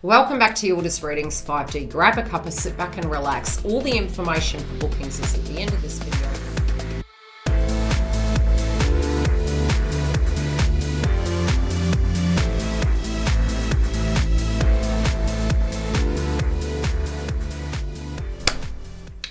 Welcome back to Yildiz Readings 5D. Grab a cuppa, sit back and relax. All the information for bookings is at the end of this video.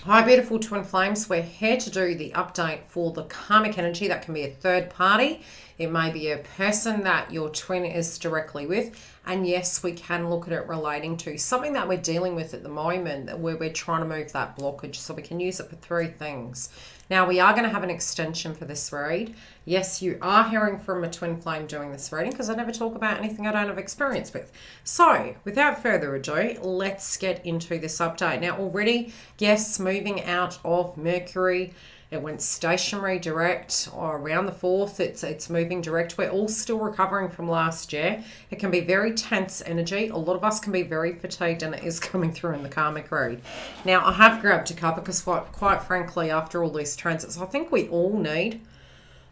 Hi beautiful twin flames, we're here to do the update for the karmic energy. That can be a third party, it may be a person that your twin is directly with, and yes, we can look at it relating to something that we're dealing with at the moment where we're trying to move that blockage, so we can use it for three things. Now we are going to have an extension for this read. Yes, you are hearing from a twin flame doing this reading because I never talk about anything I don't have experience with. So without further ado, let's get into this update. Now already, yes, moving out of Mercury, it went stationary direct around the 4th. It's moving direct. We're all still recovering from last year. It can be very tense energy. A lot of us can be very fatigued, and it is coming through in the karmic read. Now, I have grabbed a cup because quite frankly, after all these transits, I think we all need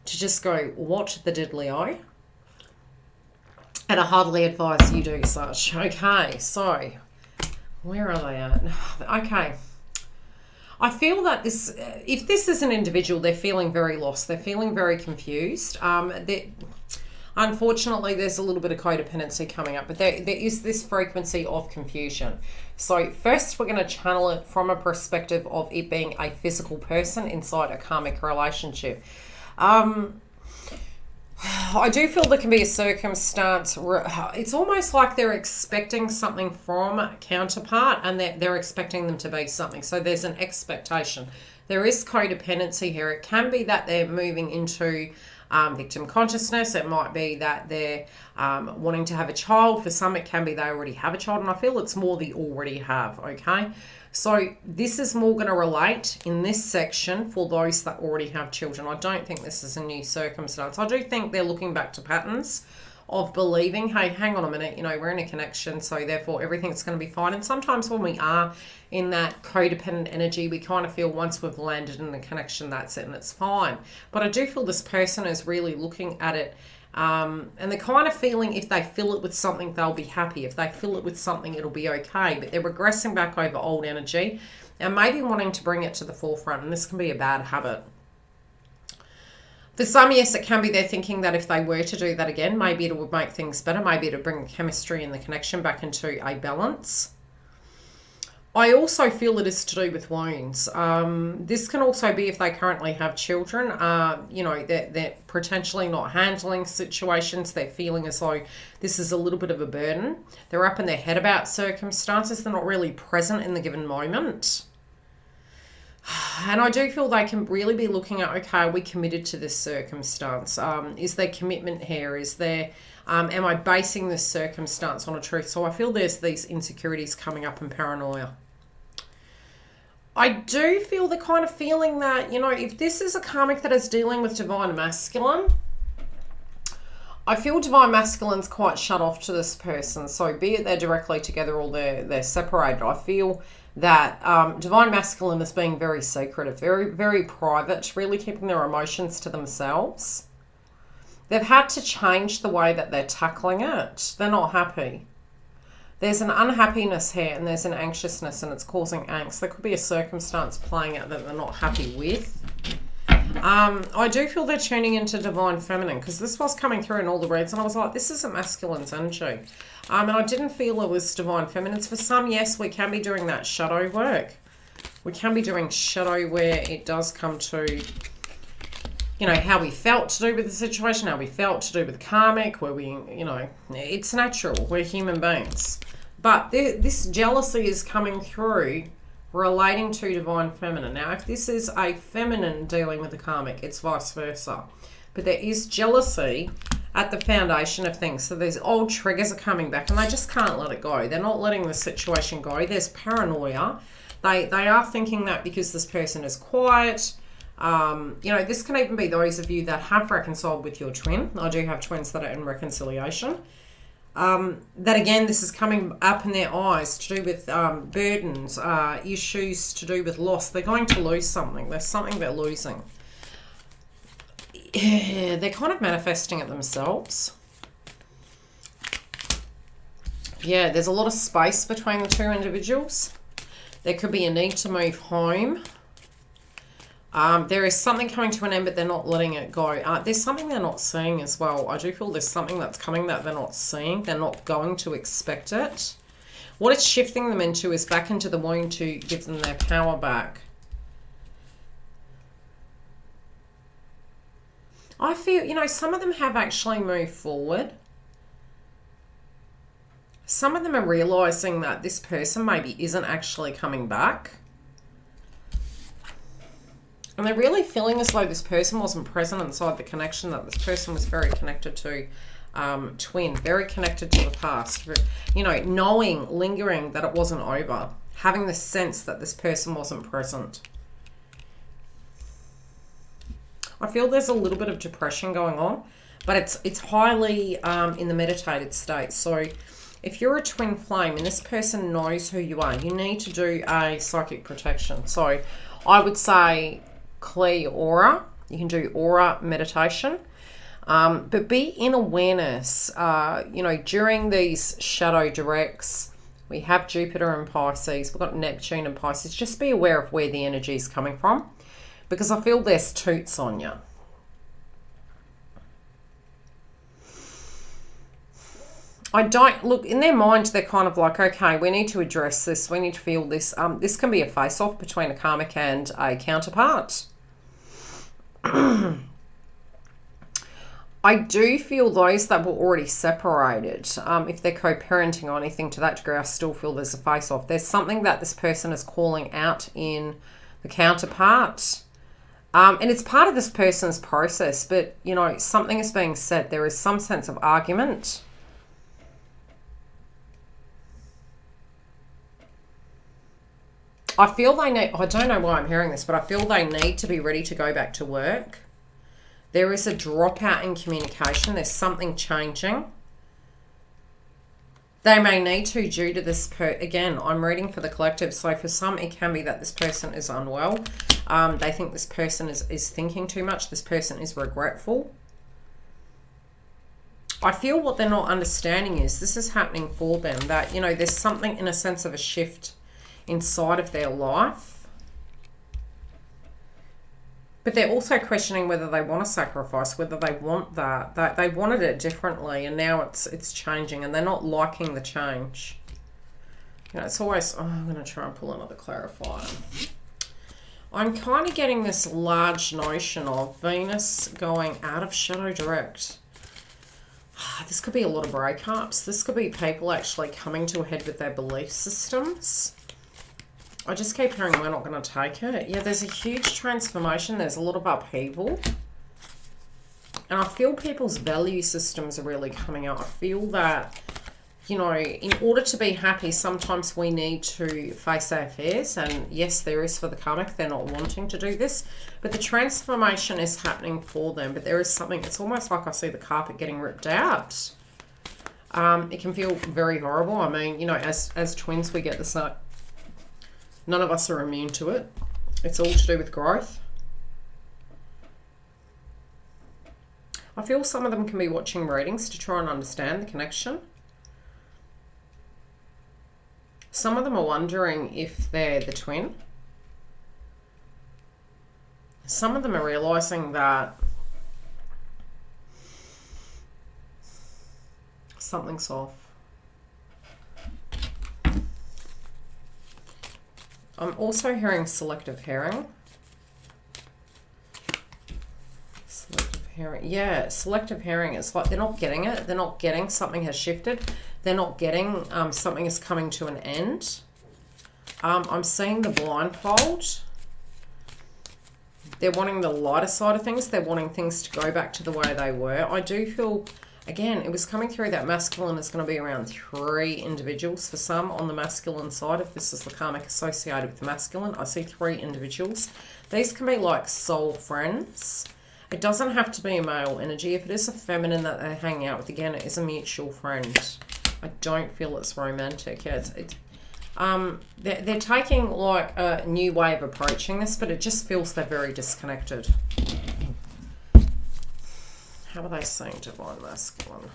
to just go, what the diddly eye? And I hardly advise you do such. Okay, so where are they at? Okay. I feel that this, if this is an individual, they're feeling very lost. They're feeling very confused. Unfortunately, there's a little bit of codependency coming up, but there is this frequency of confusion. So first, we're going to channel it from a perspective of it being a physical person inside a karmic relationship. I do feel there can be a circumstance where it's almost like they're expecting something from a counterpart, and they're expecting them to be something. So there's an expectation. There is codependency here. It can be that they're moving into victim consciousness. It might be that they're wanting to have a child. For some, it can be they already have a child, and I feel it's more the already have, okay? So this is more going to relate in this section for those that already have children. I don't think this is a new circumstance. I do think they're looking back to patterns of believing, hey, hang on a minute, you know, we're in a connection, so therefore everything's going to be fine. And sometimes when we are in that codependent energy, we kind of feel once we've landed in the connection, that's it and it's fine. But I do feel this person is really looking at it and they're kind of feeling if they fill it with something, they'll be happy. If they fill it with something, it'll be okay. But they're regressing back over old energy and maybe wanting to bring it to the forefront. And this can be a bad habit. For some, yes, it can be they're thinking that if they were to do that again, maybe it would make things better. Maybe it would bring the chemistry and the connection back into a balance. I also feel it is to do with wounds. This can also be if they currently have children, you know, they're potentially not handling situations. They're feeling as though this is a little bit of a burden. They're up in their head about circumstances. They're not really present in the given moment. And I do feel they can really be looking at, okay, are we committed to this circumstance? Is there commitment here? Is there, am I basing this circumstance on a truth? So I feel there's these insecurities coming up and paranoia. I do feel the kind of feeling that, you know, if this is a karmic that is dealing with divine masculine, I feel divine masculine's quite shut off to this person. So be it they're directly together or they're separated, I feel that divine masculine is being very secretive, very, very private, really keeping their emotions to themselves. They've had to change the way that they're tackling it. They're not happy. There's an unhappiness here and there's an anxiousness and it's causing angst. There could be a circumstance playing out that they're not happy with. I do feel they're tuning into divine feminine because this was coming through in all the reads and I was like, this isn't masculine's energy. And I didn't feel it was divine feminines. For some, yes, we can be doing that shadow work. We can be doing shadow where it does come to, you know, how we felt to do with the situation, how we felt to do with karmic, where we, you know, it's natural. We're human beings. But this jealousy is coming through relating to divine feminine. Now, if this is a feminine dealing with the karmic, it's vice versa. But there is jealousy at the foundation of things. So these old triggers are coming back and they just can't let it go. They're not letting the situation go. There's paranoia. They are thinking that because this person is quiet. You know, this can even be those of you that have reconciled with your twin. I do have twins that are in reconciliation. That again, this is coming up in their eyes to do with burdens, issues to do with loss. They're going to lose something. There's something they're losing. They're kind of manifesting it themselves. Yeah, there's a lot of space between the two individuals. There could be a need to move home. There is something coming to an end, but they're not letting it go. There's something they're not seeing as well. I do feel there's something that's coming that they're not seeing. They're not going to expect it. What it's shifting them into is back into the wound to give them their power back. I feel, you know, some of them have actually moved forward. Some of them are realizing that this person maybe isn't actually coming back. And they're really feeling as though this person wasn't present inside the connection, that this person was very connected to twin, very connected to the past. You know, knowing, lingering that it wasn't over. Having the sense that this person wasn't present. I feel there's a little bit of depression going on, but it's highly in the meditated state. So if you're a twin flame and this person knows who you are, you need to do a psychic protection. So I would say clear aura. You can do aura meditation. But be in awareness, you know, during these shadow directs. We have Jupiter and Pisces. We've got Neptune and Pisces. Just be aware of where the energy is coming from. Because I feel there's toots on you. I don't, look, in their mind, they're kind of like, okay, we need to address this. We need to feel this. This can be a face-off between a karmic and a counterpart. I do feel those that were already separated, if they're co-parenting or anything to that degree, I still feel there's a face-off. There's something that this person is calling out in the counterpart. And it's part of this person's process, but, you know, something is being said. There is some sense of argument. I feel they need, I don't know why I'm hearing this, but I feel they need to be ready to go back to work. There is a dropout in communication. There's something changing. They may need to due to this, again, I'm reading for the collective. So for some, it can be that this person is unwell. They think this person is thinking too much. This person is regretful. I feel what they're not understanding is this is happening for them. That, you know, there's something in a sense of a shift inside of their life. But they're also questioning whether they want to sacrifice, whether they want that. They wanted it differently, and now it's changing, and they're not liking the change. You know, it's always... Oh, I'm going to try and pull another clarifier. I'm kind of getting this large notion of Venus going out of shadow direct. This could be a lot of breakups. This could be people actually coming to a head with their belief systems. I just keep hearing we're not going to take it. Yeah, there's a huge transformation. There's a lot of upheaval. And I feel people's value systems are really coming out. I feel that, you know, in order to be happy, sometimes we need to face our fears. And yes, there is for the karmic. They're not wanting to do this. But the transformation is happening for them. But there is something, it's almost like I see the carpet getting ripped out. It can feel very horrible. I mean, you know, as twins, we get this... None of us are immune to it. It's all to do with growth. I feel some of them can be watching readings to try and understand the connection. Some of them are wondering if they're the twin. Some of them are realizing that something's off. I'm also hearing selective hearing. Selective hearing. Yeah, selective hearing. It's like they're not getting it. They're not getting something has shifted. They're not getting something is coming to an end. I'm seeing the blindfold. They're wanting the lighter side of things. They're wanting things to go back to the way they were. I do feel... Again, it was coming through that masculine is going to be around 3 individuals for some on the masculine side. If this is the karmic associated with the masculine, I see 3 individuals. These can be like soul friends. It doesn't have to be a male energy. If it is a feminine that they hang out with, again, it is a mutual friend. I don't feel it's romantic. Yeah, they're taking like a new way of approaching this, but it just feels they're very disconnected. How are they seeing divine masculine?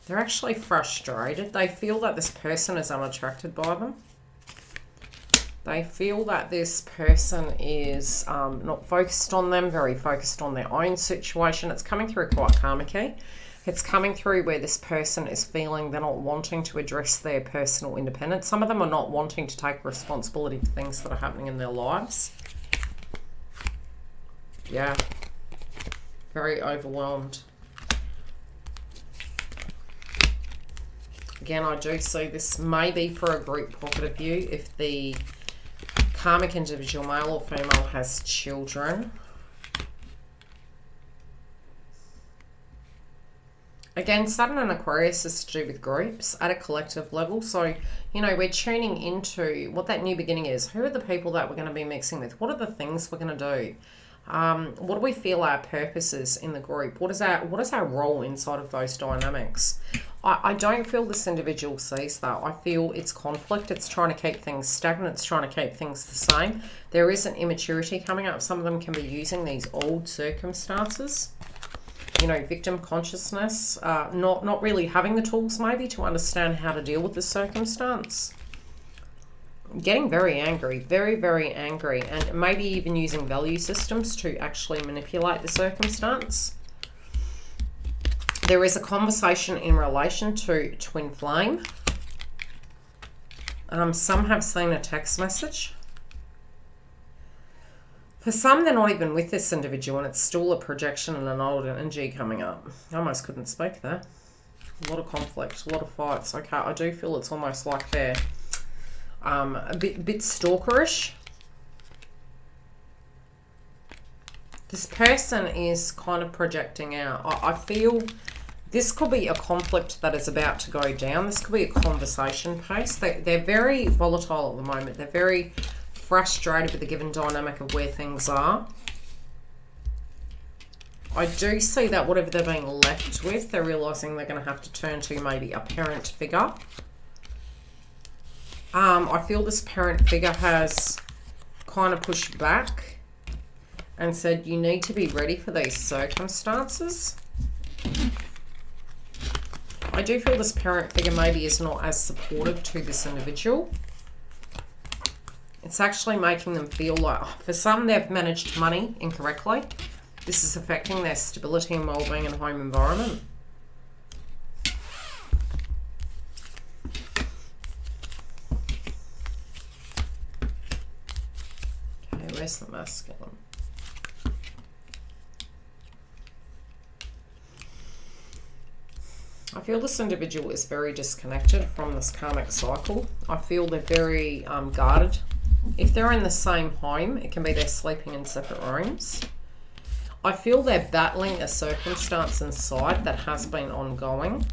They're actually frustrated. They feel that this person is unattracted by them. They feel that this person is not focused on them, very focused on their own situation. It's coming through quite karmic-y. It's coming through where this person is feeling they're not wanting to address their personal independence. Some of them are not wanting to take responsibility for things that are happening in their lives. Yeah. Very overwhelmed. Again, I do see this may be for a group pocket of you if the karmic individual, male or female, has children. Again, Saturn and Aquarius is to do with groups at a collective level. So, you know, we're tuning into what that new beginning is. Who are the people that we're going to be mixing with? What are the things we're going to do? What do we feel our purpose is in the group? What is our role inside of those dynamics? I don't feel this individual sees that. I feel it's conflict. It's trying to keep things stagnant. It's trying to keep things the same. There is an immaturity coming up. Some of them can be using these old circumstances. You know, victim consciousness. Not really having the tools maybe to understand how to deal with the circumstance. Getting very angry, very, very angry, and maybe even using value systems to actually manipulate the circumstance. There is a conversation in relation to twin flame. Some have seen a text message. For some, they're not even with this individual, and it's still a projection and an old energy coming up. I almost couldn't speak there. A lot of conflict, a lot of fights. Okay, I do feel it's almost like they're a bit stalkerish. This person is kind of projecting out. I feel this could be a conflict that is about to go down. This could be a conversation piece. They're very volatile at the moment. They're very frustrated with the given dynamic of where things are. I do see that whatever they're being left with, they're realizing they're going to have to turn to maybe a parent figure. I feel this parent figure has kind of pushed back and said, you need to be ready for these circumstances. I do feel this parent figure maybe is not as supportive to this individual. It's actually making them feel like, for some, they've managed money incorrectly. This is affecting their stability and well-being and home environment. Okay, where's the masculine? I feel this individual is very disconnected from this karmic cycle. I feel they're very guarded. If they're in the same home, it can be they're sleeping in separate rooms. I feel they're battling a circumstance inside that has been ongoing.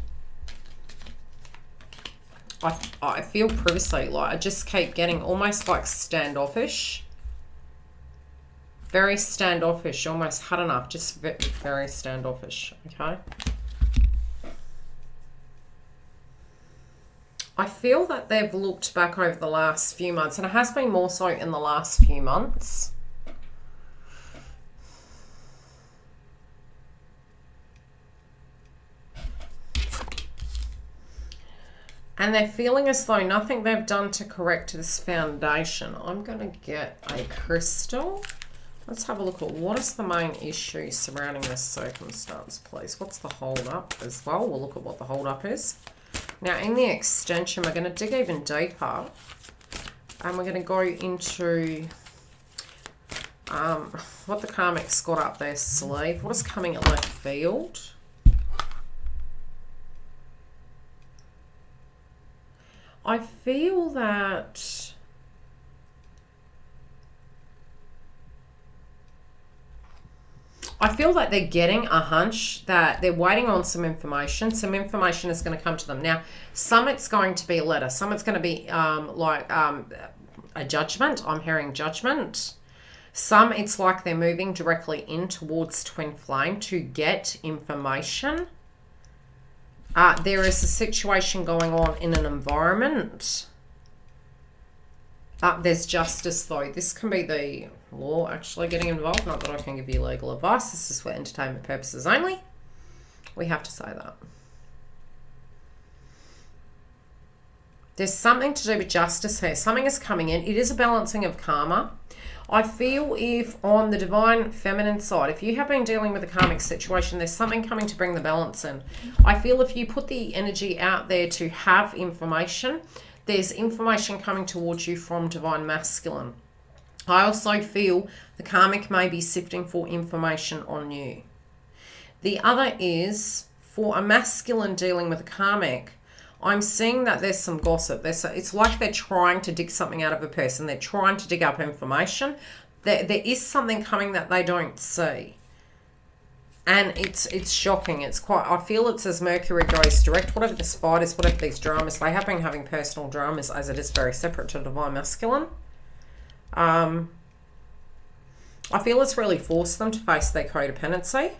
I feel privacy, like I just keep getting almost like standoffish. Very standoffish, almost had enough, just very standoffish, okay? I feel that they've looked back over the last few months, and it has been more so in the last few months. And they're feeling as though nothing they've done to correct this foundation. I'm going to get a crystal. Let's have a look at what is the main issue surrounding this circumstance, please. What's the hold up as well? We'll look at what the hold up is. Now, in the extension, we're going to dig even deeper, and we're going to go into what the karmic's got up their sleeve. What is coming at left field? I feel that they're getting a hunch that they're waiting on some information. Some information is going to come to them. Now, some it's going to be a letter. Some it's going to be a judgment. I'm hearing judgment. Some it's like they're moving directly in towards twin flame to get information. There is a situation going on in an environment. There's justice, though. This can be the law actually getting involved. Not that I can give you legal advice. This is for entertainment purposes only. We have to say that. There's something to do with justice here. Something is coming in. It is a balancing of karma. I feel if on the divine feminine side, if you have been dealing with a karmic situation, there's something coming to bring the balance in. I feel if you put the energy out there to have information, there's information coming towards you from divine masculine. I also feel the karmic may be sifting for information on you. The other is for a masculine dealing with a karmic, I'm seeing that there's some gossip. It's like they're trying to dig something out of a person. They're trying to dig up information. There is something coming that they don't see. And it's shocking. It's quite, I feel it's as Mercury goes direct, whatever this fight is, whatever these dramas, they have been having personal dramas as it is very separate to divine masculine. I feel it's really forced them to face their codependency.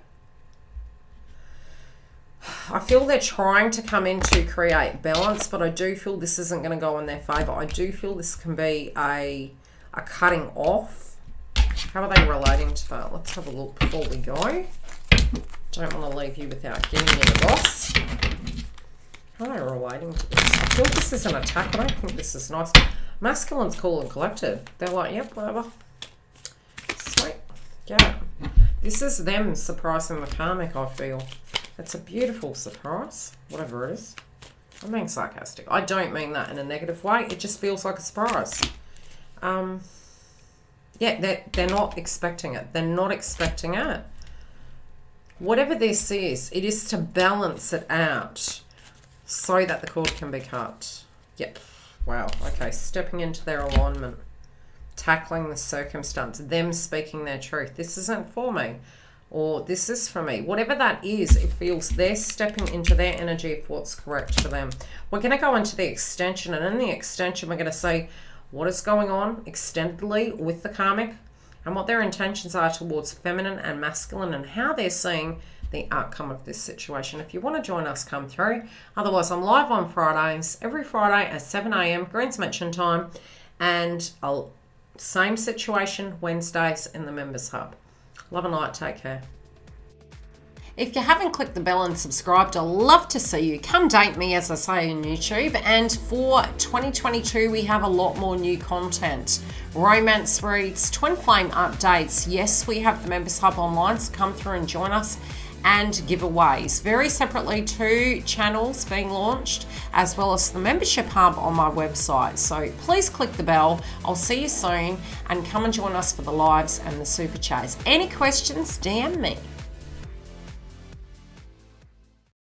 I feel they're trying to come in to create balance, but I do feel this isn't going to go in their favour. I do feel this can be a cutting off. How are they relating to that? Let's have a look before we go. Don't want to leave you without giving you the boss. How are they relating to this? I feel this is an attack. I don't think this is nice. Masculine's cool and collected. They're like, yep, whatever. Sweet. Yeah. This is them surprising the karmic, I feel. It's a beautiful surprise, whatever it is. I'm being sarcastic. I don't mean that in a negative way. It just feels like a surprise. Yeah, they're not expecting it. They're not expecting it. Whatever this is, it is to balance it out so that the cord can be cut. Yep. Wow. Okay. Stepping into their alignment. Tackling the circumstance. Them speaking their truth. This isn't for me. Or this is for me. Whatever that is, it feels they're stepping into their energy of what's correct for them. We're going to go into the extension. And in the extension, we're going to say what is going on extendedly with the karmic and what their intentions are towards feminine and masculine and how they're seeing the outcome of this situation. If you want to join us, come through. Otherwise, I'm live on Fridays, every Friday at 7 a.m. Green's Mention time. And same situation Wednesdays in the Members Hub. Love and light. Take care. If you haven't clicked the bell and subscribed, I'd love to see you. Come date me, as I say, on YouTube. And for 2022, we have a lot more new content. Romance reads, twin flame updates. Yes, we have the Members Hub online, so come through and join us. And giveaways. Very separately, 2 channels being launched, as well as the membership hub on my website. So please click the bell. I'll see you soon and come and join us for the lives and the super chats. Any questions, DM me.